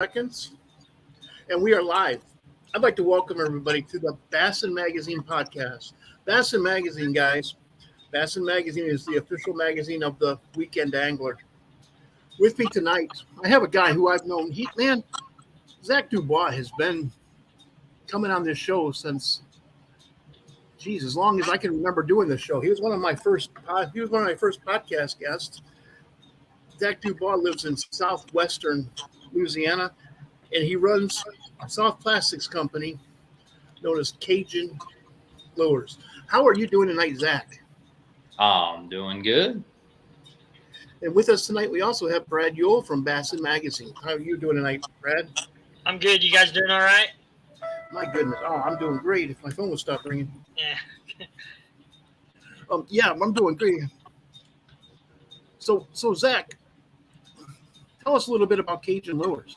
seconds, and we are live. I'd like to welcome everybody to the Bassin Magazine podcast. Bassin Magazine, guys. Bassin Magazine is the official magazine of the Weekend Angler. With me tonight, I have a guy who I've known. Zach Dubois has been coming on this show since, as long as I can remember doing this show. He was one of my first podcast guests. Zach Dubois lives in southwestern Louisiana, and he runs a soft plastics company known as Cajun Lures. How are you doing tonight, Zach? I'm doing good. And with us tonight, we also have Brad Yule from Bassin Magazine. How are you doing tonight, Brad? I'm good. You guys doing all right? My goodness. Oh, I'm doing great. If my phone would stop ringing. Yeah. Yeah, I'm doing great. So Zach, tell us a little bit about Cajun Lures.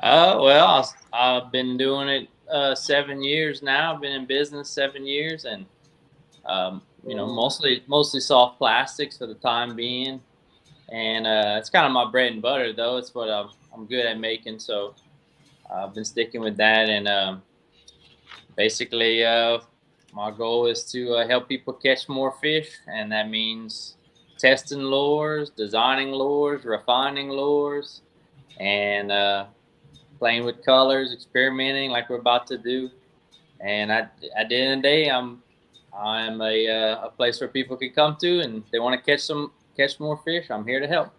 Well, I've been doing it 7 years now. I've been in business 7 years, and mostly soft plastics for the time being. And it's kind of my bread and butter, though. It's what I'm good at making, so I've been sticking with that. And basically, my goal is to help people catch more fish, and that means testing lures, designing lures, refining lures, and playing with colors, experimenting like we're about to do. And at the end of the day, I'm a place where people can come to, and they want to catch more fish. I'm here to help.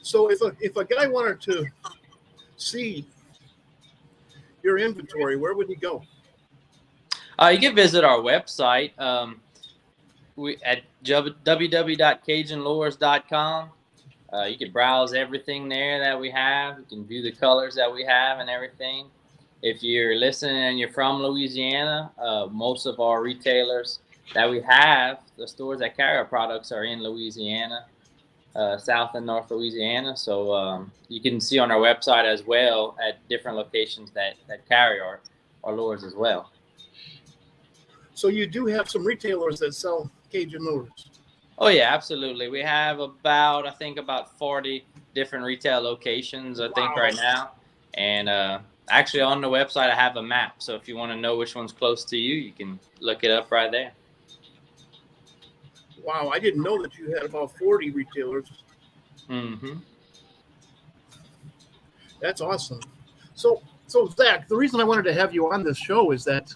So if a guy wanted to see your inventory, where would he go? You can visit our website at www.cajunlures.com. You can browse everything there that we have. You can view the colors that we have and everything. If you're listening and you're from Louisiana, most of our retailers that we have, the stores that carry our products, are in Louisiana, South and North Louisiana. So you can see on our website as well at different locations that carry our lures as well. So you do have some retailers that sell Cajun lures. Oh yeah, absolutely. We have about 40 different retail locations, I think, right now. And actually on the website, I have a map. So if you want to know which one's close to you, you can look it up right there. Wow, I didn't know that you had about 40 retailers. Mm-hmm. That's awesome. So Zach, the reason I wanted to have you on this show is that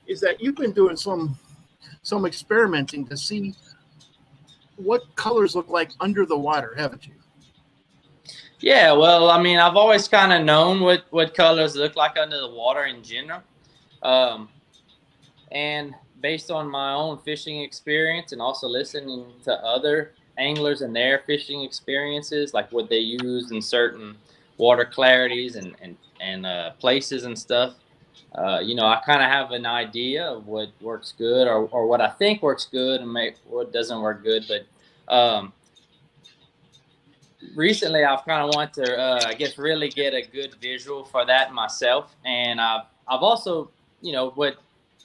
you've been doing some experimenting to see what colors look like under the water, haven't you? Yeah, well, I mean, I've always kind of known what colors look like under the water in general. And based on my own fishing experience and also listening to other anglers and their fishing experiences, like what they use in certain water clarities and places and stuff, I kind of have an idea of what works good or what I think works good and what doesn't work good. But recently I've kind of want to, really get a good visual for that myself. And I've also,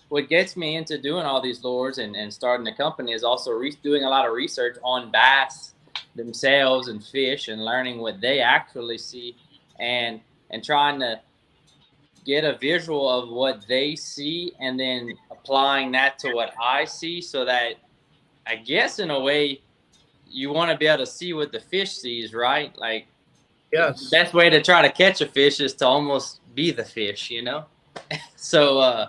what gets me into doing all these lures and starting the company is also doing a lot of research on bass themselves and fish and learning what they actually see and trying to get a visual of what they see and then applying that to what I see, so that I guess in a way you want to be able to see what the fish sees, right? Like, yes, the best way to try to catch a fish is to almost be the fish, So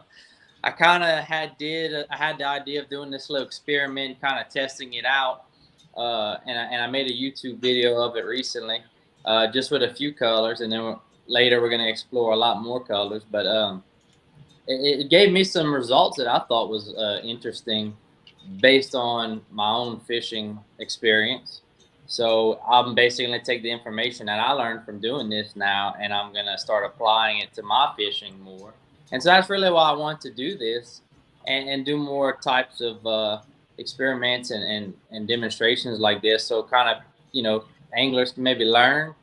I kind of had the idea of doing this little experiment, kind of testing it out, and I made a YouTube video of it recently, just with a few colors, and then later we're going to explore a lot more colors. But it gave me some results that I thought was interesting based on my own fishing experience. So I'm basically going to take the information that I learned from doing this now, and I'm going to start applying it to my fishing more. And so that's really why I want to do this and do more types of experiments and demonstrations like this. So kind of, anglers can maybe learn,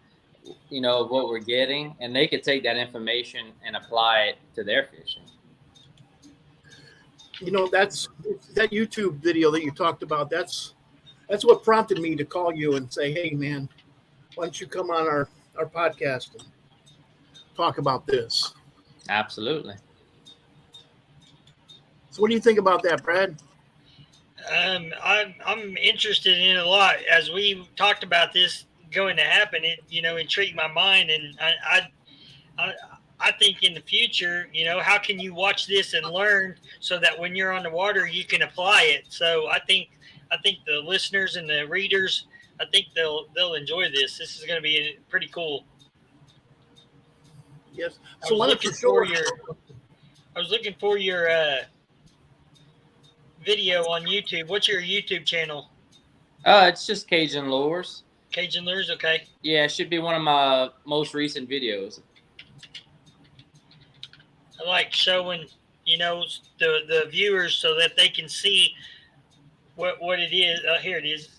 what we're getting, and they could take that information and apply it to their fishing. That's that YouTube video that you talked about. That's what prompted me to call you and say, hey, man, why don't you come on our podcast and talk about this? Absolutely. So what do you think about that, Brad? I'm interested in a lot. As we talked about this going to happen, it intrigued my mind, and I I think in the future, how can you watch this and learn so that when you're on the water you can apply it. So I think the listeners and the readers, I think they'll enjoy this. This is going to be pretty cool. Yes. I So was why don't you looking show for us? your video on YouTube. What's your YouTube channel? It's just Cajun Lures. Cajun Lures, okay. Yeah, it should be one of my most recent videos. I like showing, the viewers so that they can see what it is. Here it is.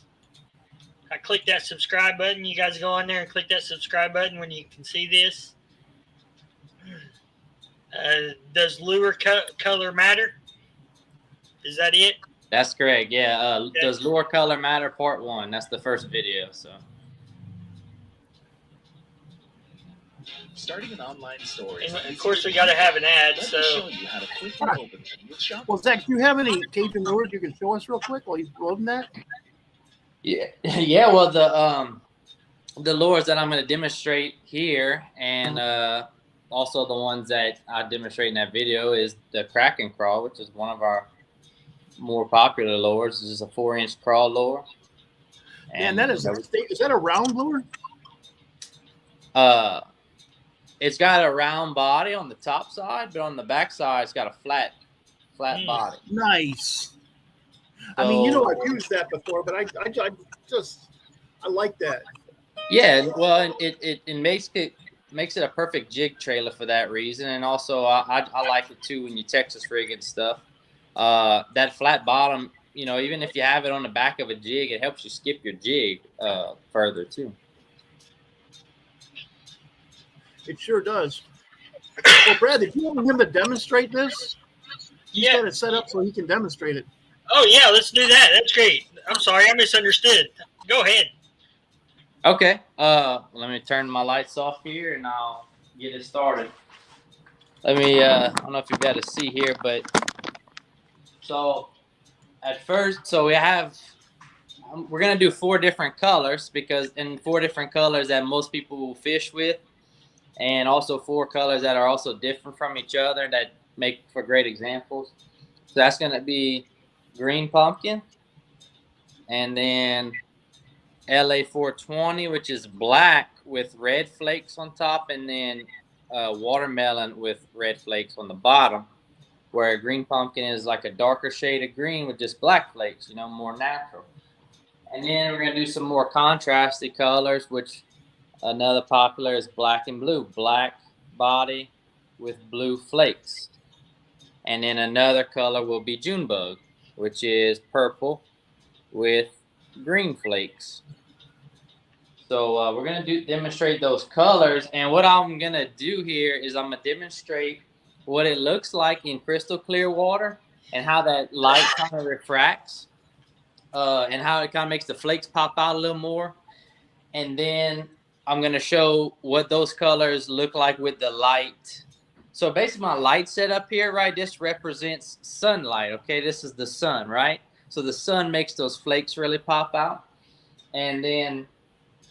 I click that subscribe button. You guys go on there and click that subscribe button when you can see this. Does lure color matter? Is that it? That's correct. Yeah. Okay. Does lure color matter? Part 1. That's the first video. So. Starting an online store. And of course, we got to have an ad. Let So me show you how to quickly open them with Shop. Well, Zach, do you have any Cajun lures you can show us real quick while he's loading that? Yeah. Yeah. Well, the lures that I'm going to demonstrate here, and also the ones that I demonstrate in that video, is the crack and crawl, which is one of our more popular lures. This is a 4-inch crawl lure. And that is that a round lure? It's got a round body on the top side, but on the back side, it's got a flat body. Nice. So, I mean, I've used that before, but I like that. Yeah, well, it makes it a perfect jig trailer for that reason, and also I like it too when you Texas rig and stuff. That flat bottom, even if you have it on the back of a jig, it helps you skip your jig further too. It sure does. Well, Brad, did you want him to demonstrate this? He's got it set up so he can demonstrate it. Oh yeah, let's do that. That's great. I'm sorry, I misunderstood. Go ahead. Okay. Let me turn my lights off here, and I'll get it started. Let me. I don't know if you've got to see here, but so at first, we're gonna do 4 different colors and 4 different colors that most people will fish with, and also 4 colors that are also different from each other that make for great examples. So that's gonna be green pumpkin, and then LA 420, which is black with red flakes on top, and then watermelon with red flakes on the bottom, where green pumpkin is like a darker shade of green with just black flakes, more natural. And then we're going to do some more contrasty colors, which another popular is black and blue. Black body with blue flakes. And then another color will be Junebug, which is purple with green flakes. So we're going to demonstrate those colors. And what I'm going to do here is I'm going to demonstrate what it looks like in crystal clear water and how that light kind of refracts and how it kind of makes the flakes pop out a little more. And then I'm going to show what those colors look like with the light. So basically my light setup here, right, this represents sunlight, okay? This is the sun, right? So the sun makes those flakes really pop out. And then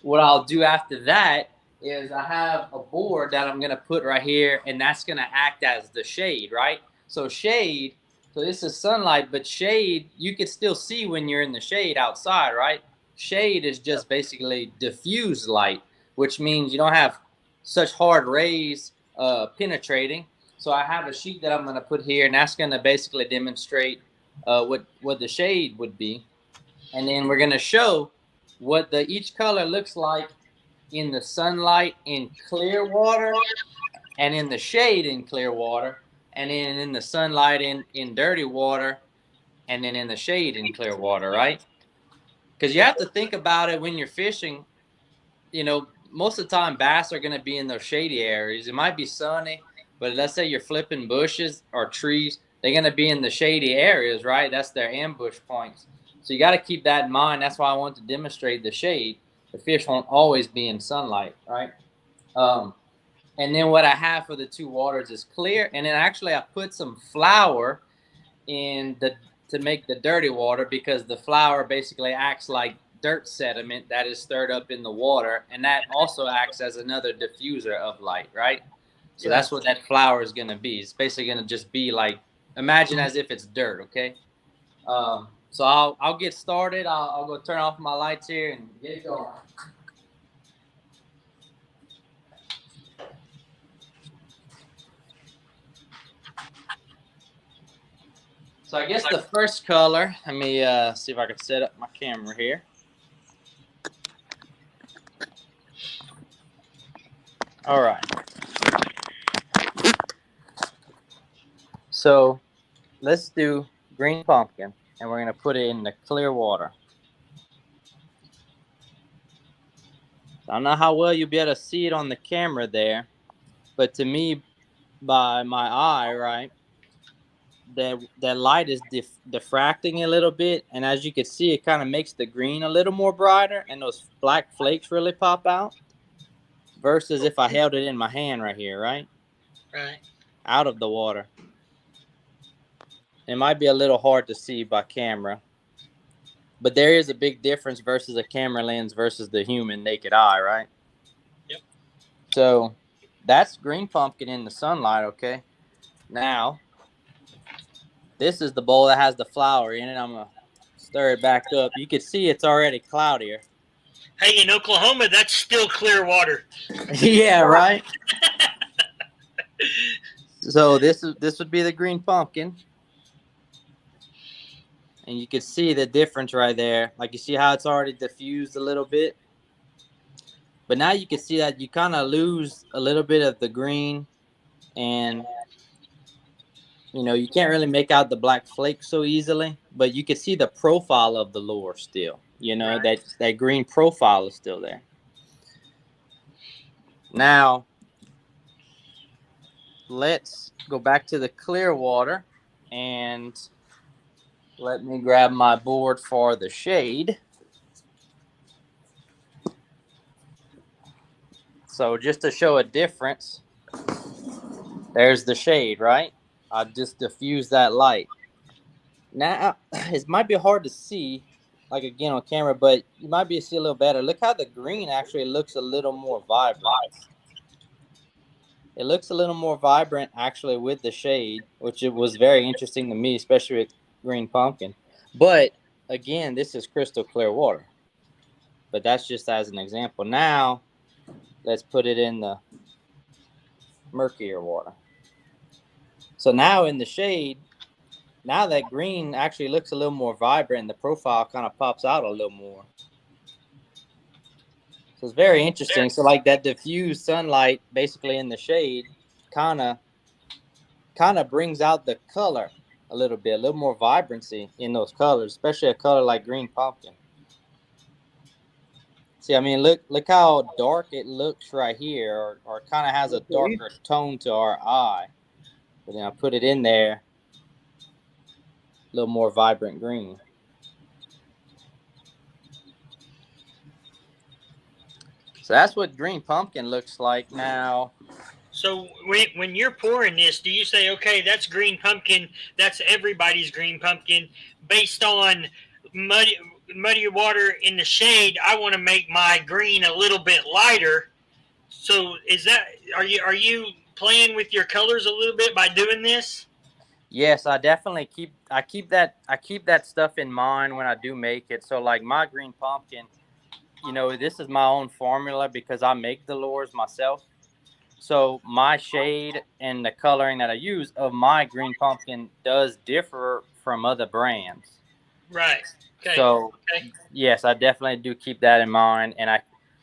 what I'll do after that is I have a board that I'm going to put right here, and that's going to act as the shade, right? So shade, so this is sunlight, but shade, you can still see when you're in the shade outside, right? Shade is just basically diffused light, which means you don't have such hard rays penetrating. So I have a sheet that I'm going to put here, and that's going to basically demonstrate what the shade would be. And then we're going to show what each color looks like in the sunlight in clear water, and in the shade in clear water, and then in the sunlight in dirty water, and then in the shade in clear water, right? Because you have to think about it when you're fishing. Most of the time bass are going to be in those shady areas. It might be sunny, but let's say you're flipping bushes or trees, they're going to be in the shady areas, right? That's their ambush points. So you got to keep that in mind. That's why I want to demonstrate the shade. The fish won't always be in sunlight, right? And then what I have for the two waters is clear. And then actually I put some flour in to make the dirty water, because the flour basically acts like dirt sediment that is stirred up in the water, and that also acts as another diffuser of light, right? So that's what that flour is going to be. It's basically going to just be like, imagine as if it's dirt, okay? So I'll get started. I'll go turn off my lights here and get going. So I guess the first color, let me see if I can set up my camera here. All right. So let's do green pumpkin, and we're going to put it in the clear water. So I don't know how well you'll be able to see it on the camera there, but to me, by my eye, right, that light is diffracting a little bit, and as you can see, it kind of makes the green a little more brighter, and those black flakes really pop out, versus if I held it in my hand right here, right? Right. Out of the water. It might be a little hard to see by camera, but there is a big difference versus a camera lens versus the human naked eye, right? Yep. So that's green pumpkin in the sunlight, okay? Now, this is the bowl that has the flour in it. I'm going to stir it back up. You can see it's already cloudier. Hey, in Oklahoma, that's still clear water. Yeah, right? So this would be the green pumpkin. And you can see the difference right there. Like, you see how it's already diffused a little bit? But now you can see that you kind of lose a little bit of the green, and you know, you can't really make out the black flakes so easily, but you can see the profile of the lure still. You know, Right. that green profile is still there. Now, let's go back to the clear water, and let me grab my board for the shade. So just to show a difference, there's the shade, right? I just diffuse that light. Now, it might be hard to see, like again on camera, but you might be able to see a little better. Look how the green actually looks a little more vibrant. It looks a little more vibrant actually with the shade, which it was very interesting to me, especially with green pumpkin. But again, this is crystal clear water. But that's just as an example. Now, let's put it in the murkier water. So now in the shade, now that green actually looks a little more vibrant, and the profile kind of pops out a little more. So it's very interesting. So like that diffused sunlight basically in the shade kind of brings out the color a little bit, a little more vibrancy in those colors, especially a color like green pumpkin. See, I mean, look how dark it looks right here, or kind of has a darker tone to our eye. But then I put it in there, a little more vibrant green. So that's what green pumpkin looks like now. So when you're pouring this, do you say, okay, that's green pumpkin, that's everybody's green pumpkin, based on muddy water in the shade? I want to make my green a little bit lighter. So are you playing with your colors a little bit by doing this? Yes, I definitely keep that stuff in mind when I do make it. So like my green pumpkin, you know, this is my own formula because I make the lures myself. So my shade and the coloring that I use of my green pumpkin does differ from other brands. Right. Okay. So yes, I definitely do keep that in mind. And I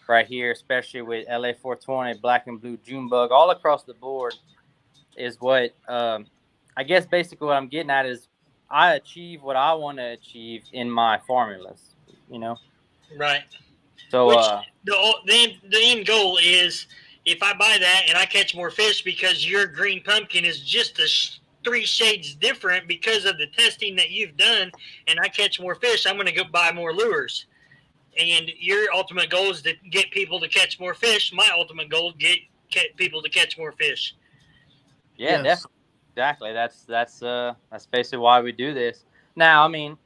right here, especially with LA 420, black and blue June bug, all across the board is what I guess basically what I'm getting at is I achieve what I want to achieve in my formulas, you know? Right. So the end goal is, if I buy that and I catch more fish because your green pumpkin is just 3 shades different because of the testing that you've done, and I catch more fish, I'm going to go buy more lures. And your ultimate goal is to get people to catch more fish. My ultimate goal is get people to catch more fish. Yeah, Yes. definitely. Exactly. That's basically why we do this. Now, I mean,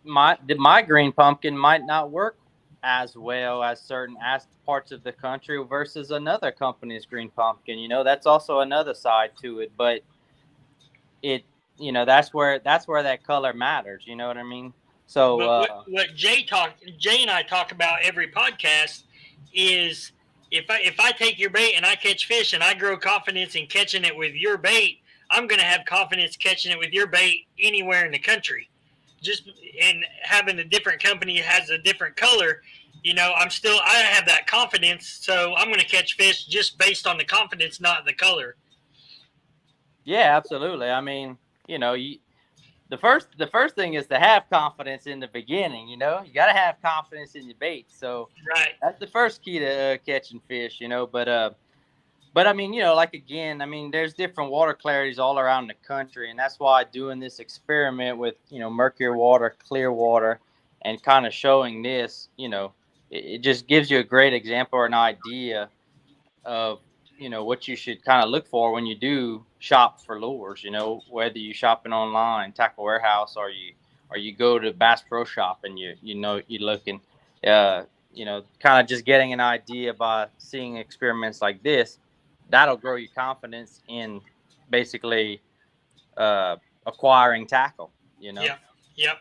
my green pumpkin might not work as well as certain as parts of the country versus another company's green pumpkin. That's also another side to it. But it, that's where that color matters. You know what I mean? So But what Jay and I talk about every podcast is if I take your bait and I catch fish and I grow confidence in catching it with your bait, I'm going to have confidence catching it with your bait anywhere in the country. Just and having a different company has a different color, I have that confidence, so I'm going to catch fish just based on the confidence, not the color. yeah, absolutely. I mean, the first thing is to have confidence in the beginning. You got to have confidence in your bait. So Right. that's the first key to catching fish. But I mean, like again, I mean, there's different water clarities all around the country, and that's why doing this experiment with mercury water, clear water, and kind of showing this, it just gives you a great example or an idea of what you should kind of look for when you do shop for lures. Whether you shopping online, Tackle Warehouse, or you go to Bass Pro Shop and you're looking, kind of just getting an idea by seeing experiments like this. That'll grow your confidence in basically acquiring tackle. Yep. Yep.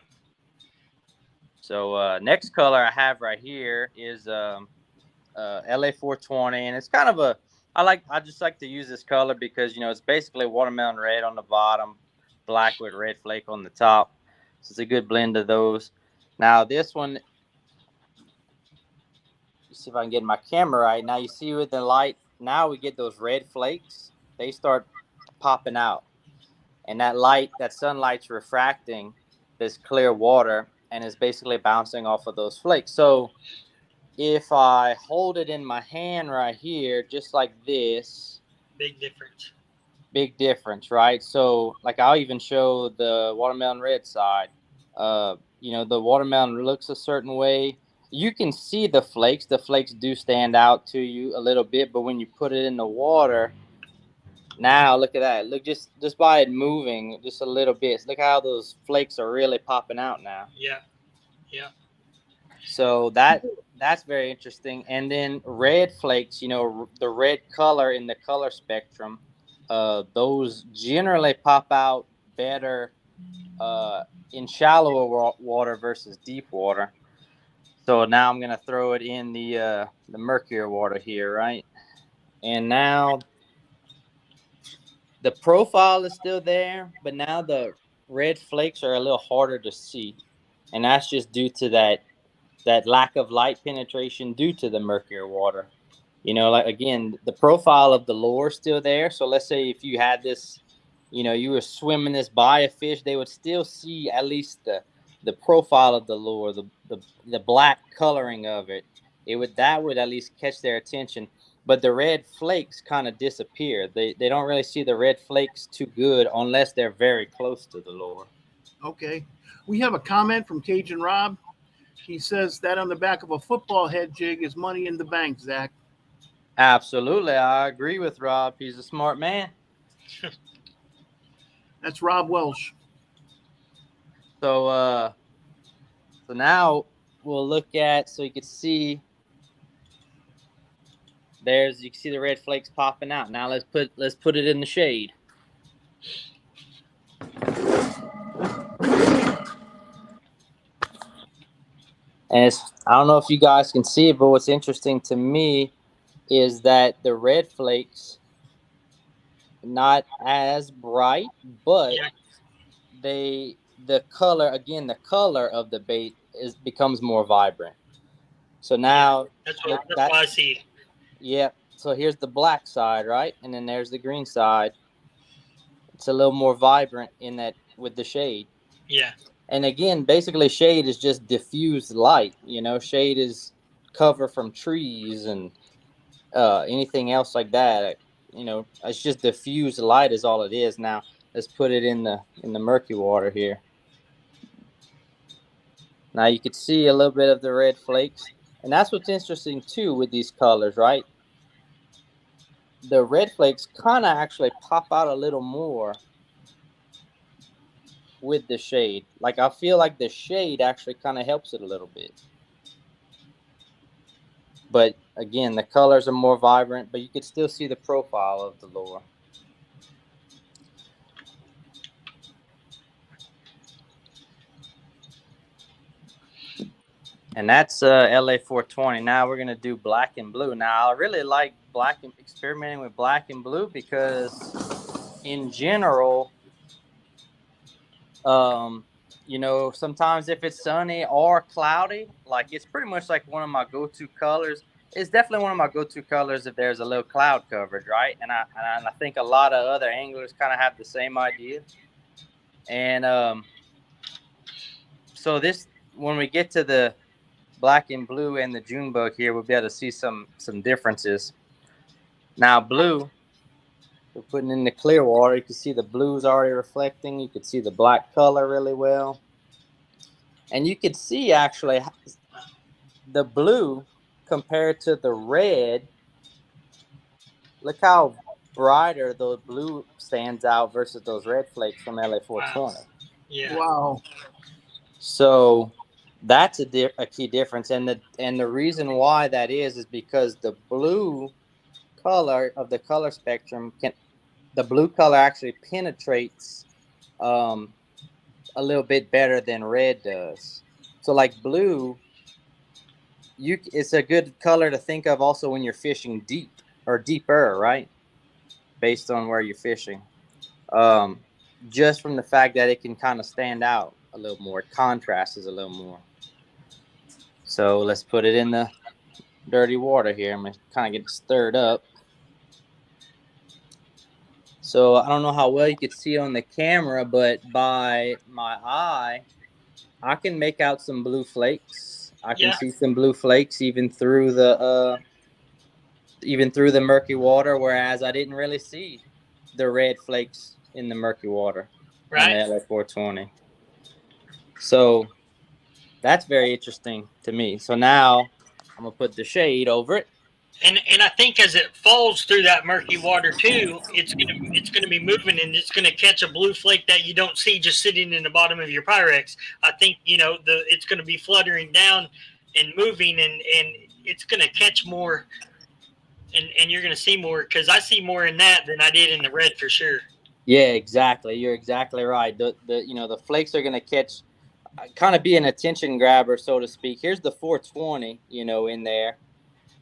So next color I have right here is LA 420, and it's kind of I just like to use this color because it's basically watermelon red on the bottom, black with red flake on the top. So it's a good blend of those. Now this one, see if I can get my camera right. Now you see with the light, now we get those red flakes. They start popping out, and that sunlight's refracting this clear water, and it's basically bouncing off of those flakes. So if I hold it in my hand right here, just like this, Big difference. big difference, right? So, like, I'll even show the watermelon red side. The watermelon looks a certain way. You can see the flakes. The flakes do stand out to you a little bit, but when you put it in the water, now look at that. Look, just by it moving just a little bit. Look how those flakes are really popping out now. Yeah. Yeah. So that's very interesting. And then red flakes, the red color in the color spectrum, those generally pop out better in shallower water versus deep water. So now I'm gonna throw it in the murkier water here, right? And now the profile is still there, but now the red flakes are a little harder to see, and that's just due to that lack of light penetration due to the murkier water. Like again, the profile of the lure is still there. So let's say if you had this, you were swimming this by a fish, they would still see at least the profile of the lure, the black coloring of it. That would at least catch their attention. But the red flakes kind of disappear. They don't really see the red flakes too good unless they're very close to the lure. Okay. We have a comment from Cajun Rob. He says that on the back of a football head jig is money in the bank, Zach. Absolutely. I agree with Rob. He's a smart man. That's Rob Welsh. So now we'll look at, so you can see you can see the red flakes popping out. Now let's put it in the shade. And I don't know if you guys can see it, but what's interesting to me is that the red flakes not as bright, but the color of the bait becomes more vibrant. So now that's what I see. Yeah. So here's the black side, right? And then there's the green side. It's a little more vibrant in that with the shade. Yeah. And again, basically shade is just diffused light. Shade is cover from trees and anything else like that. It's just diffused light is all it is. Now let's put it in the murky water here. Now you could see a little bit of the red flakes. And that's what's interesting too with these colors, right? The red flakes kind of actually pop out a little more with the shade. Like I feel like the shade actually kind of helps it a little bit. But again, the colors are more vibrant, but you could still see the profile of the lure. And that's LA 420. Now we're going to do black and blue. Now I really like experimenting with black and blue because in general, sometimes if it's sunny or cloudy, like it's pretty much like one of my go-to colors. It's definitely one of my go-to colors if there's a little cloud coverage, right? And I think a lot of other anglers kind of have the same idea. And so when we get to the black and blue and the June bug here, we'll be able to see some differences. Now blue, we're putting in the clear water. You can see the blue's already reflecting. You can see the black color really well. And you can see actually the blue compared to the red. Look how brighter the blue stands out versus those red flakes from LA 420. Wow. Yeah. Wow. So that's a key difference, and the reason why that is because the blue color of the color spectrum the blue color actually penetrates a little bit better than red does. So like blue, it's a good color to think of also when you're fishing deep or deeper, right? Based on where you're fishing. Just from the fact that it can kind of stand out a little more, it contrasts a little more. So let's put it in the dirty water here. I'm going to kind of get it stirred up. So I don't know how well you could see on the camera, but by my eye, I can make out some blue flakes. I can see some blue flakes even through the murky water, whereas I didn't really see the red flakes in the murky water on the LA 420. So that's very interesting to me. So now I'm gonna put the shade over it. And I think as it falls through that murky water too, it's gonna be moving, and it's gonna catch a blue flake that you don't see just sitting in the bottom of your Pyrex. I think it's gonna be fluttering down and moving, and it's gonna catch more, and you're gonna see more, because I see more in that than I did in the red for sure. Yeah, exactly. You're exactly right. The flakes are gonna catch, kind of be an attention grabber, so to speak. Here's the 420, in there.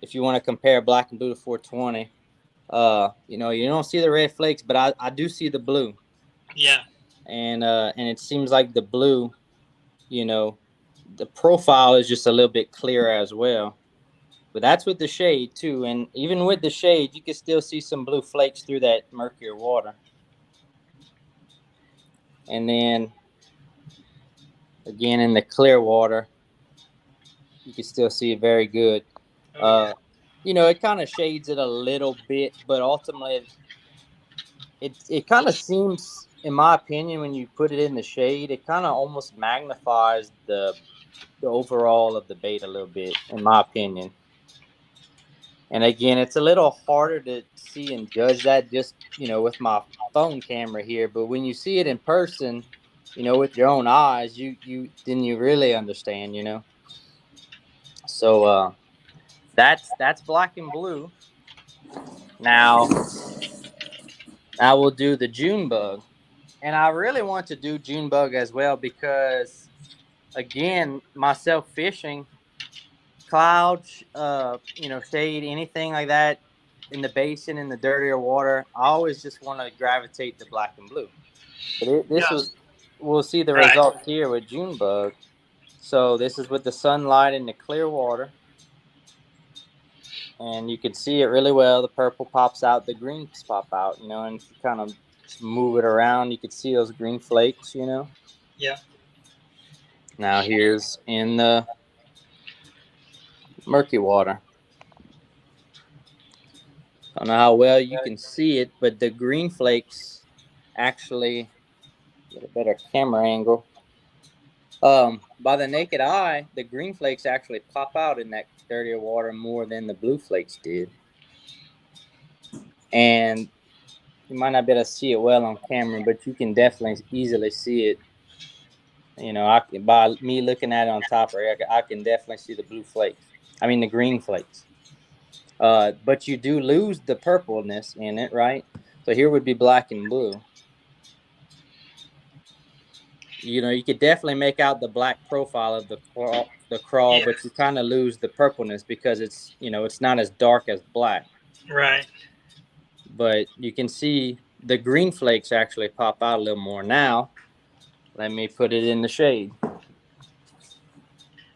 If you want to compare black and blue to 420, you don't see the red flakes, but I do see the blue. Yeah. And it seems like the blue, the profile is just a little bit clearer as well. But that's with the shade too. And even with the shade, you can still see some blue flakes through that murkier water. And then again, in the clear water, you can still see it very good. It kind of shades it a little bit, but ultimately it kind of seems, in my opinion, when you put it in the shade, it kind of almost magnifies the overall of the bait a little bit, in my opinion. And again, it's a little harder to see and judge that just, with my phone camera here. But when you see it in person, with your own eyes, you really understand, So that's black and blue. Now we'll do the June bug. And I really want to do June bug as well because, again, myself fishing, clouds, shade, anything like that in the basin, in the dirtier water, I always just want to gravitate to black and blue. But we'll see the results here with June bug. So this is with the sunlight in the clear water. And you can see it really well. The purple pops out, the greens pop out, and if you kind of move it around, you can see those green flakes, Yeah. Now here's in the murky water. I don't know how well you can see it, but the green flakes actually, get a better camera angle. By the naked eye, the green flakes actually pop out in that dirtier water more than the blue flakes did. And you might not be able to see it well on camera, but you can definitely easily see it. You know, by me looking at it on top right, I can definitely see the blue flakes. I mean, the green flakes. But you do lose the purpleness in it, right? So here would be black and blue. You know, you could definitely make out the black profile of the crawl, Yeah. but you kind of lose the purpleness because it's, you know, it's not as dark as black. Right. But you can see the green flakes actually pop out a little more. Now, let me put it in the shade.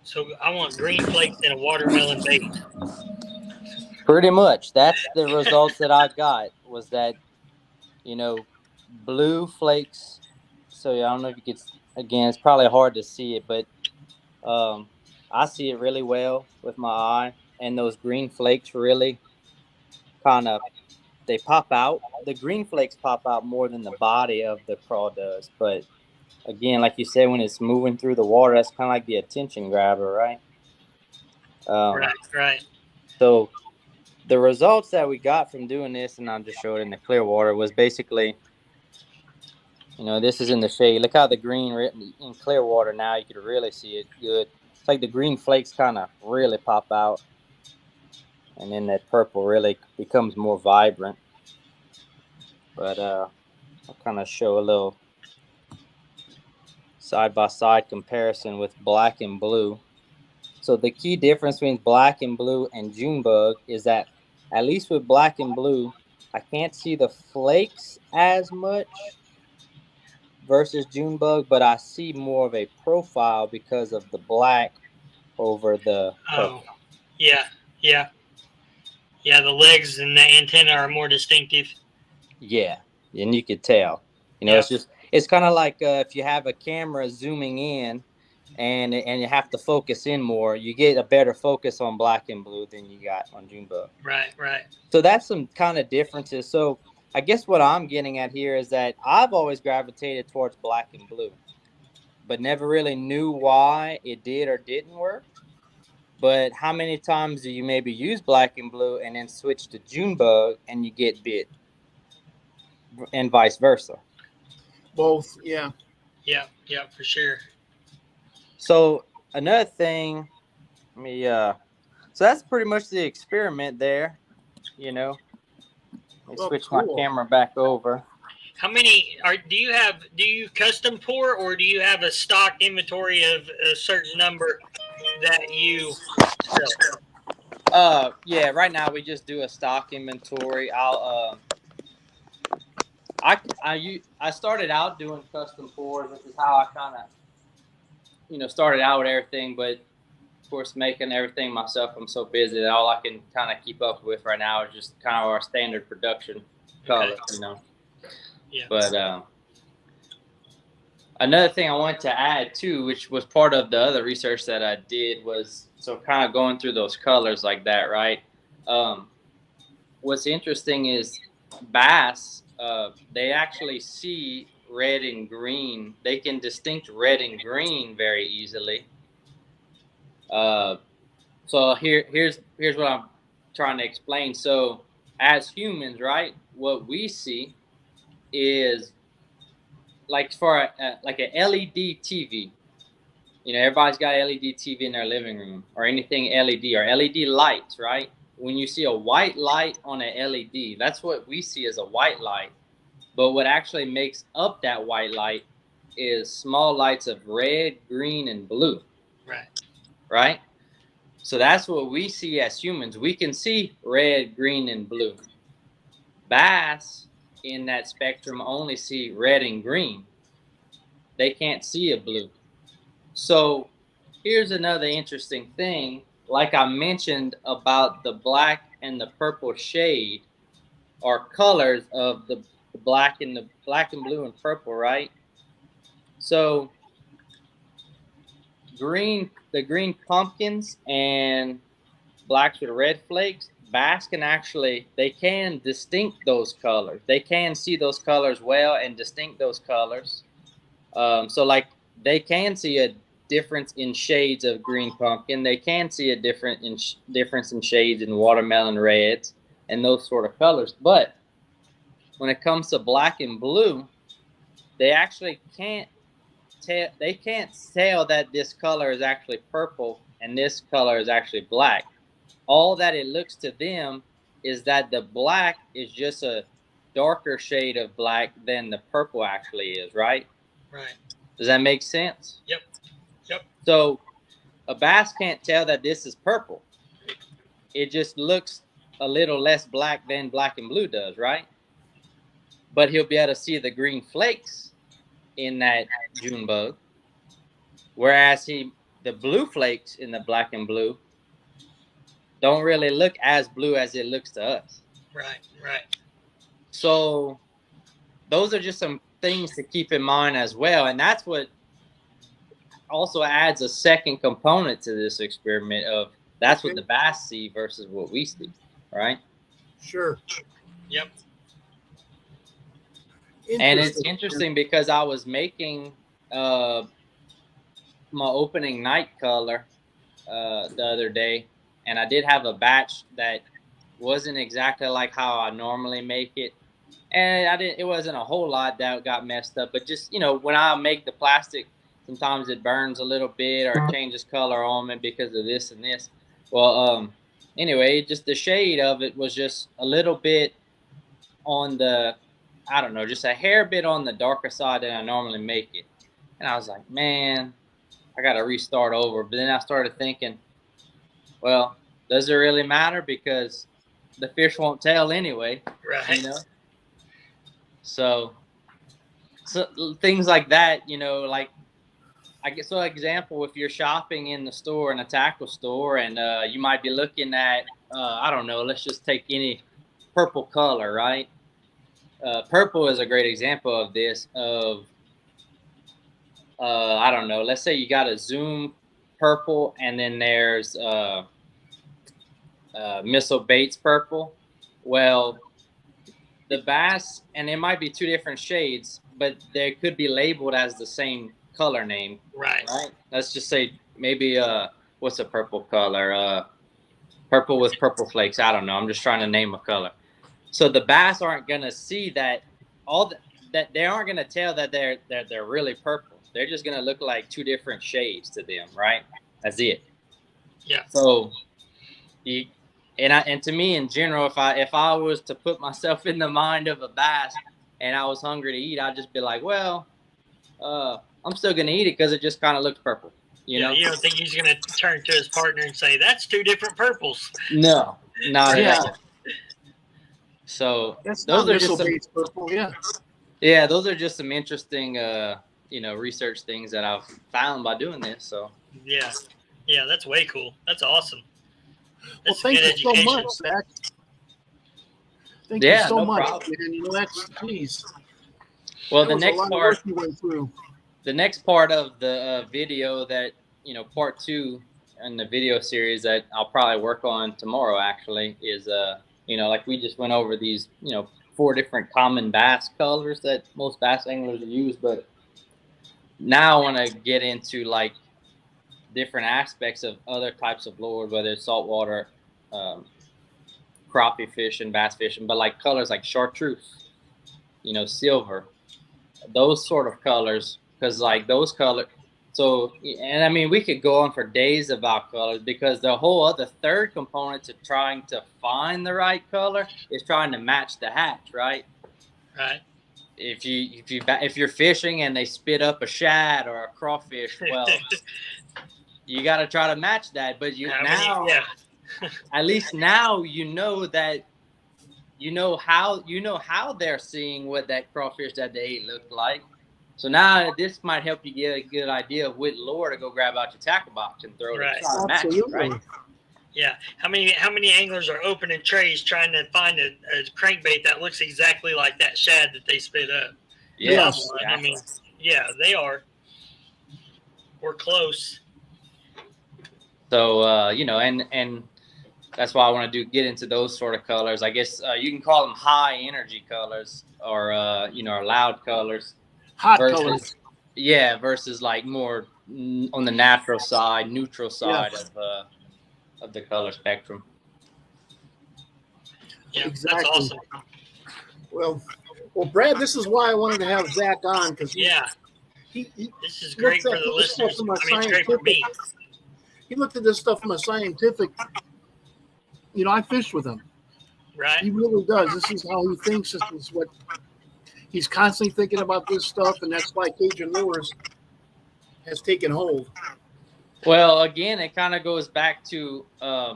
So I want green flakes and a watermelon bait. Pretty much. That's the results that I got, was that, you know, blue flakes. So I don't know if you could, again, it's probably hard to see it, but I see it really well with my eye. And those green flakes really kind of, they pop out. The green flakes pop out more than the body of the crawl does. But again, like you said, when it's moving through the water, that's kind of like the attention grabber, right? Right. So the results that we got from doing this, and I'll just show it in the clear water, was basically, you know, this is in the shade. Look how the green in clear water now, you could really see it good. It's like the green flakes kind of really pop out. And then that purple really becomes more vibrant. But I'll kind of show a little side-by-side comparison with black and blue. So the key difference between black and blue and Junebug is that, at least with black and blue, I can't see the flakes as much versus Junebug, but I see more of a profile because of the black over the purple. Oh, yeah. The legs and the antenna are more distinctive. Yeah, and you could tell. You know, it's kind of like if you have a camera zooming in, and you have to focus in more, you get a better focus on black and blue than you got on Junebug. Right. So that's some kind of differences. So I guess what I'm getting at here is that I've always gravitated towards black and blue, but never really knew why it did or didn't work. But how many times do you maybe use black and blue and then switch to Junebug and you get bit, and vice versa? Both, yeah. Yeah, for sure. So another thing, so that's pretty much the experiment there. You know, let me switch my camera back over. How many do you custom pour, or do you have a stock inventory of a certain number that you sell? Yeah, right now we just do a stock inventory. I started out doing custom pours, which is how I kind of, started out with everything, but of course making everything myself, I'm so busy that all I can kind of keep up with right now is just kind of our standard production color, Yeah. But another thing I wanted to add too, which was part of the other research that I did, was so kind of going through those colors like that, right? What's interesting is bass, they actually see red and green. They can distinct red and green very easily. So here's what I'm trying to explain. So as humans, right, what we see is like for like an LED TV. Everybody's got LED TV in their living room, or anything LED, or LED lights, right? When you see a white light on an LED, that's what we see as a white light. But what actually makes up that white light is small lights of red, green, and blue. Right? So that's what we see as humans. We can see red, green, and blue. Bass in that spectrum only see red and green. They can't see a blue. So here's another interesting thing. Like I mentioned about the black and the purple shade, are colors of the black and blue and purple, right? So the green pumpkins and blacks with red flakes, bass can they can distinct those colors. They can see those colors well and distinct those colors. So like they can see difference in shades of green pumpkin. They can see a difference in shades in watermelon reds and those sort of colors. But when it comes to black and blue, they actually can't tell. They can't tell that this color is actually purple and this color is actually black. All that it looks to them is that the black is just a darker shade of black than the purple actually is, right? Right. Does that make sense? Yep. So a bass can't tell that this is purple. It just looks a little less black than black and blue does, right? But he'll be able to see the green flakes in that June bug, whereas the blue flakes in the black and blue don't really look as blue as it looks to us. Right. So those are just some things to keep in mind as well, and that's what also adds a second component to this experiment of that's what the bass see versus what we see, right? Sure. Yep. And it's interesting because I was making my opening night color the other day, and I did have a batch that wasn't exactly like how I normally make it, and it wasn't a whole lot that got messed up, but just, you know, when I make the plastic, sometimes it burns a little bit or it changes color on me because of this and this. Well, anyway, just the shade of it was just a little bit on the, I don't know, just a hair bit on the darker side than I normally make it. And I was like, man, I got to restart over. But then I started thinking, well, does it really matter? Because the fish won't tell anyway. Right. You know? So things like that, you know, like, I guess, so example, if you're shopping in the store, in a tackle store, and you might be looking at, I don't know, let's just take any purple color, right? Purple is a great example of this. I don't know, let's say you got a Zoom purple, and then there's Missile Baits purple. Well, the bass, and it might be two different shades, but they could be labeled as the same color name. Right. Let's just say maybe what's a purple color? Purple with purple flakes. I don't know. I'm just trying to name a color. So the bass aren't gonna see that that they aren't gonna tell that they're really purple. They're just gonna look like two different shades to them, right? That's it. Yeah. So and to me in general, if I was to put myself in the mind of a bass and I was hungry to eat, I'd just be like, well, I'm still gonna eat it because it just kind of looks purple. You know, you don't think he's gonna turn to his partner and say that's two different purples? No, not at all. So That's those not are just Missile Baits purple, yeah, those are just some interesting research things that I've found by doing this. So yeah, that's way cool. That's awesome. That's well, thank good you education. so much, Zach. Thank you so no much. problem. And you know, that's, geez, well, that the was a next lot of part. work you went through. The next part of the video that, part 2 in the video series that I'll probably work on tomorrow actually is, like we just went over these, 4 different common bass colors that most bass anglers use. But now I want to get into like different aspects of other types of lure, whether it's saltwater, crappie fishing, bass fishing, but like colors like chartreuse, silver, those sort of colors. Because like those colors, so, and I mean, we could go on for days about colors because the whole other third component to trying to find the right color is trying to match the hatch, right? Right. If you're fishing and they spit up a shad or a crawfish, well, you got to try to match that. But at least now that how they're seeing what that crawfish that they ate looked like. So now this might help you get a good idea of what lure to go grab out your tackle box and throw it to match, right? Yeah. How many anglers are opening trays trying to find a crankbait that looks exactly like that shad that they spit up? Yes. I mean, yeah, they are. We're close. So and that's why I want to get into those sort of colors. I guess you can call them high energy colors or or loud colors. Hot colors. Yeah, versus like more on the natural side, neutral side of the color spectrum. Yeah, Exactly. that's awesome. Well, Brad, this is why I wanted to have Zach on, because Yeah, he this is great for the listeners. I mean, it's great for me. He looked at this stuff from a scientific. I fish with him. Right. He really does. This is how he thinks. This is what he's constantly thinking about this stuff, and that's why Cajun Lures has taken hold. Well, again, it kind of goes back to, I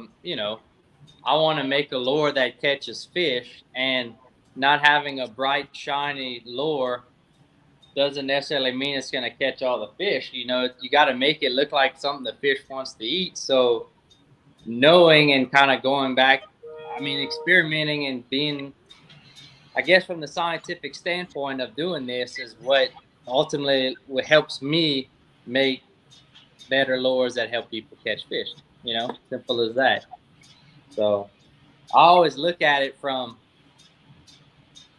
want to make a lure that catches fish, and not having a bright, shiny lure doesn't necessarily mean it's going to catch all the fish. You got to make it look like something the fish wants to eat. So knowing and kind of going back, experimenting and being, I guess from the scientific standpoint of doing this is what ultimately helps me make better lures that help people catch fish. Simple as that. So I always look at it from,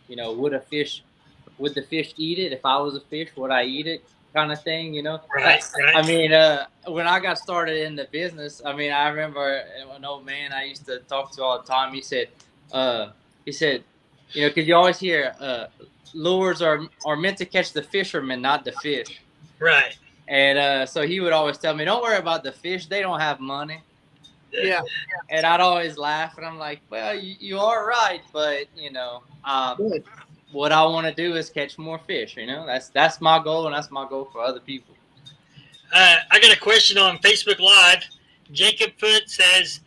would the fish eat it? If I was a fish, would I eat it? Kind of thing, Right. When I got started in the business, I remember an old man I used to talk to all the time. He said, because you always hear lures are meant to catch the fisherman, not the fish. Right. And so he would always tell me, don't worry about the fish. They don't have money. Yeah. And I'd always laugh, and I'm like, well, you are right, but what I want to do is catch more fish. That's my goal, and that's my goal for other people. I got a question on Facebook Live. Jacob Foot says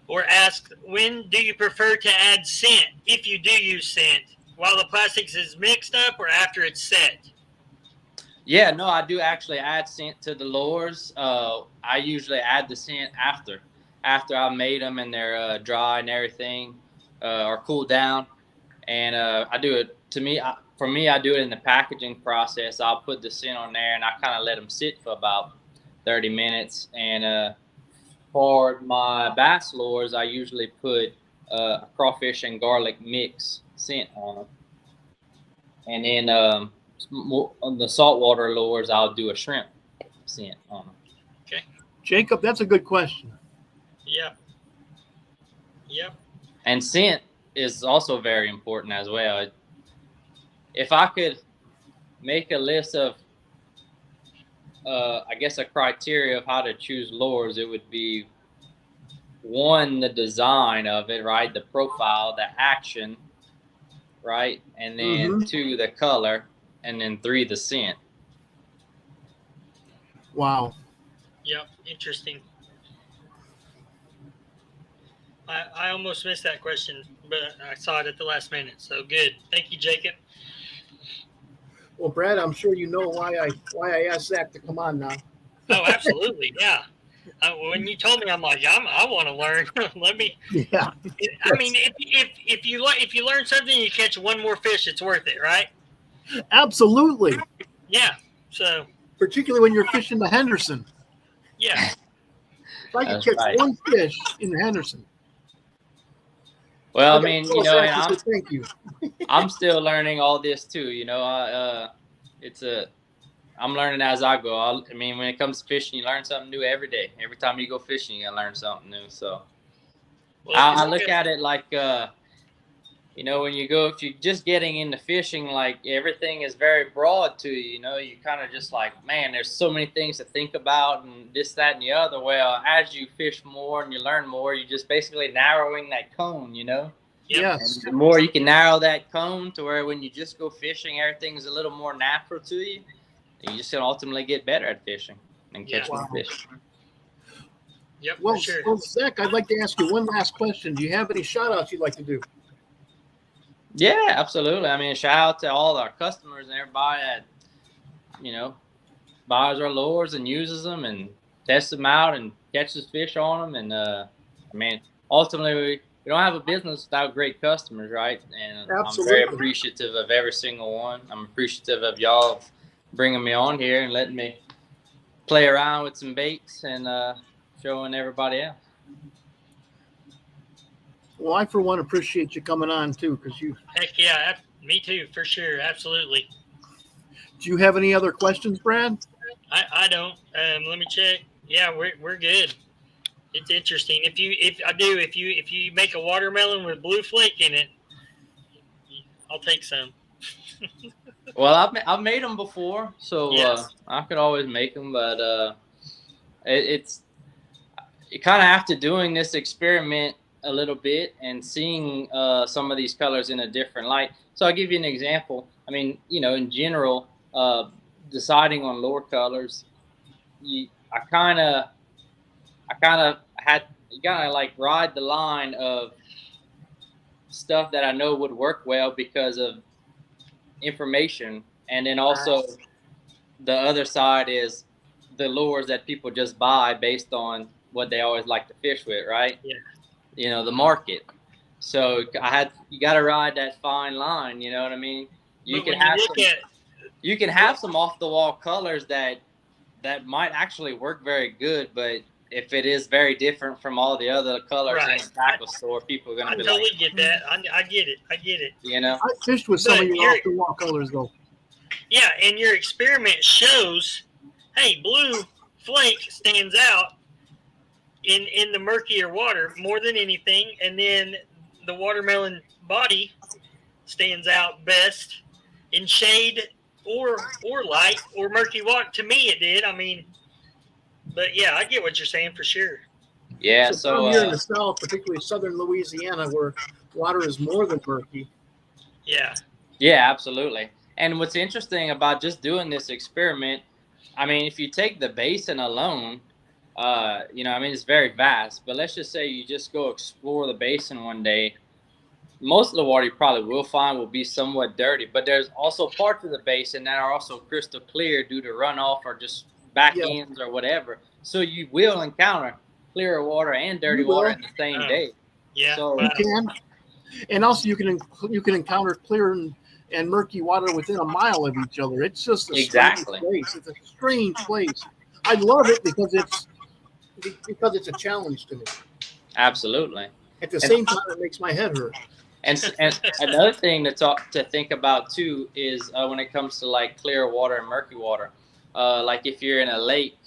or asks, when do you prefer to add scent, if you do use scent, while the plastics is mixed up or after it's set? Yeah, no, I do actually add scent to the lures. I usually add the scent after I made them and they're dry and everything, or cooled down. And I do it, for me, I do it in the packaging process. I'll put the scent on there and I kind of let them sit for about 30 minutes. And for my bass lures, I usually put a crawfish and garlic mix scent on them. And then on the saltwater lures, I'll do a shrimp scent on them. Okay. Jacob, that's a good question. Yep. And scent is also very important as well. If I could make a list of, I guess, a criteria of how to choose lures, it would be 1, the design of it, right? The profile, the action, right? And then 2, the color, and then 3, the scent. Wow. Yep. Interesting. I almost missed that question, but I saw it at the last minute. So good. Thank you, Jacob. Well, Brad, I'm sure you know why I asked Zach to come on now. Oh, absolutely. Yeah. When you told me, I'm like, I want to learn. Let me. Yeah. If you learn something, you catch one more fish, it's worth it, right? Absolutely. Yeah. So. Particularly when you're fishing the Henderson. Yeah. If I could catch one fish in the Henderson. Well, and thank you. I'm still learning all this too. I'm learning as I go. When it comes to fishing, you learn something new every day. Every time you go fishing, you learn something new. So I look at it like, when you go, if you're just getting into fishing, like everything is very broad to you. You kind of just like, man, there's so many things to think about and this, that, and the other. Well, as you fish more and you learn more, you're just basically narrowing that cone, Yes. And the more you can narrow that cone to where when you just go fishing, everything's a little more natural to you. You just gonna ultimately get better at fishing and catch more fish. Yep. Well, for sure. well, Zach, I'd like to ask you one last question. Do you have any shout outs you'd like to do? Yeah, absolutely. Shout out to all our customers and everybody that, buys our lures and uses them and tests them out and catches fish on them. And, ultimately, we don't have a business without great customers, right? And I'm very appreciative of every single one. I'm appreciative of y'all bringing me on here and letting me play around with some baits and showing everybody else. Well, I, for one, appreciate you coming on, too, because you... Heck yeah, me too, for sure, absolutely. Do you have any other questions, Brad? I don't. Let me check. Yeah, we're good. It's interesting. If you make a watermelon with blue flake in it, I'll take some. Well, I've made them before, so Yes. I could always make them, but it's you kind of after doing this experiment a little bit and seeing some of these colors in a different light. So I'll give you an example. I mean, in general, deciding on lure colors, I kind of had you gotta like ride the line of stuff that I know would work well because of information, and then also the other side is the lures that people just buy based on what they always like to fish with, right? Yeah. The market. So you got to ride that fine line. You know what I mean? You can have some off the wall colors that might actually work very good, but if it is very different from all the other colors in the tackle store, people are going to be totally like, get that. I get it. I fished with some of your off the wall colors though. Yeah, and your experiment shows, hey, blue flake stands out in the murkier water more than anything, and then the watermelon body stands out best in shade or light or murky water. To me, it did. I mean, but yeah, I get what you're saying for sure. Yeah, so here in the South, particularly southern Louisiana, where water is more than murky. Yeah. Yeah, absolutely. And what's interesting about just doing this experiment, I mean, if you take the basin alone, I mean, it's very vast, but let's just say you just go explore the basin one day. Most of the water you probably will find will be somewhat dirty, but there's also parts of the basin that are also crystal clear due to runoff or just back ends or whatever. So you will encounter clearer water and dirty water in the same day. Yeah, so you can, and also you can encounter clear and murky water within a mile of each other. It's just a strange place. It's a strange place. I love it because it's a challenge to me. Absolutely. At the same time, it makes my head hurt. And another thing to think about too is when it comes to like clear water and murky water, like if you're in a lake,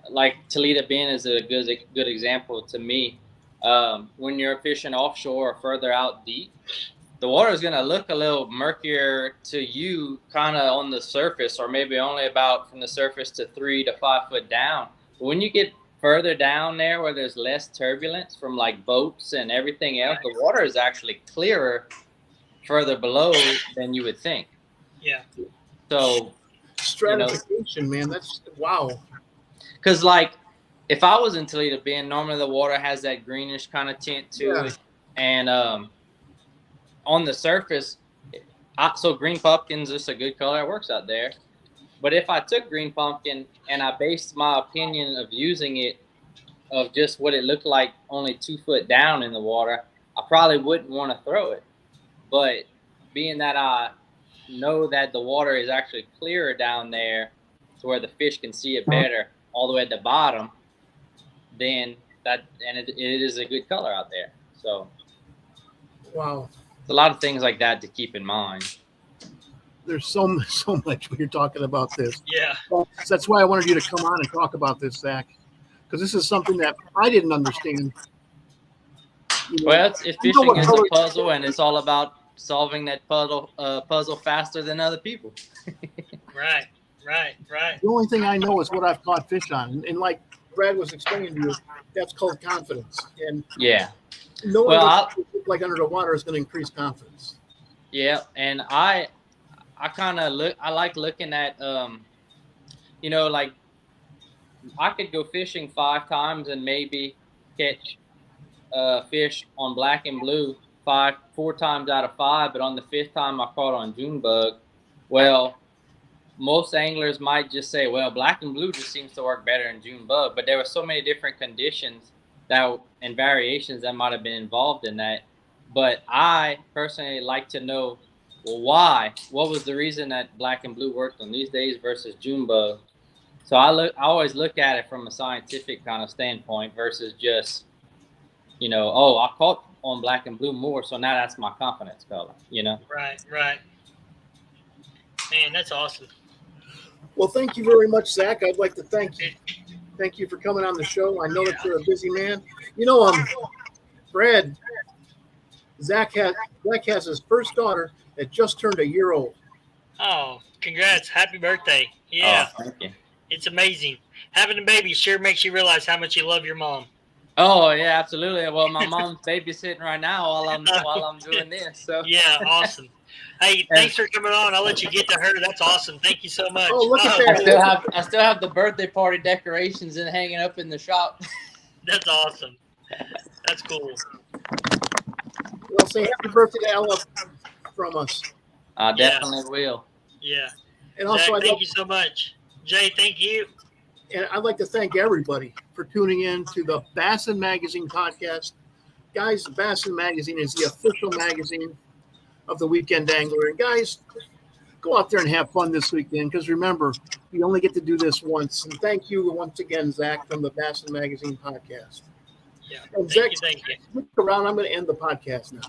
like Toledo Bend is a good example to me. When you're fishing offshore or further out deep, the water is going to look a little murkier to you kind of on the surface, or maybe only about from the surface to 3 to 5 foot down. But when you get further down there where there's less turbulence from like boats and everything else, the water is actually clearer further below than you would think. Yeah. So stratification, man, that's wow. Because like if I was in Toledo Bend, normally the water has that greenish kind of tint to it, and on the surface, so green pumpkin's just a good color. It works out there. But if I took green pumpkin and I based my opinion of using it of just what it looked like only 2 foot down in the water, I probably wouldn't want to throw it. But being that I know that the water is actually clearer down there to where the fish can see it better all the way at the bottom, then it is a good color out there. So wow. A lot of things like that to keep in mind. There's so much when you're talking about this. Yeah. Well, that's why I wanted you to come on and talk about this, Zach, because this is something that I didn't understand. Well, fishing is a puzzle, and it's all about solving that puzzle faster than other people. Right. The only thing I know is what I've caught fish on, and like Brad was explaining to you, that's called confidence. And like under the water is going to increase confidence. Yeah, and I like looking at like I could go fishing 5 times and maybe catch fish on black and blue 4 times out of 5, but on the 5th time I caught on June bug. Well, most anglers might just say, well, black and blue just seems to work better in June bug, but there were so many different conditions and variations that might have been involved in that. But I personally like to know, well, why? What was the reason that black and blue worked on these days versus June bug? So I always look at it from a scientific kind of standpoint versus just, I caught on black and blue more, so now that's my confidence color, Right. Man, that's awesome. Well, thank you very much, Zach. I'd like to thank you. Thank you for coming on the show. I know that you're a busy man. You know, Brad, Zach has his first daughter that just turned a year old. Oh, congrats. Happy birthday. Yeah. Oh, thank you. It's amazing. Having a baby sure makes you realize how much you love your mom. Oh yeah, absolutely. Well, my mom's babysitting right now while I'm doing this. So Yeah, awesome. Hey, thanks for coming on. I'll let you get to her. That's awesome. Thank you so much. Oh, look at I that. still have the birthday party decorations and hanging up in the shop. That's awesome. That's cool. Well, say happy birthday to Ella from us. I definitely will. Yeah. And also, Zach, thank you so much. Jay, thank you. And I'd like to thank everybody for tuning in to the Bassin Magazine podcast. Guys, the Bassin Magazine is the official magazine of the Weekend Angler. And guys, go out there and have fun this weekend, because remember, you only get to do this once. And thank you once again, Zach, from the Bassin Magazine podcast. Yeah. And Thank Zach, you. stick around. I'm going to end the podcast now.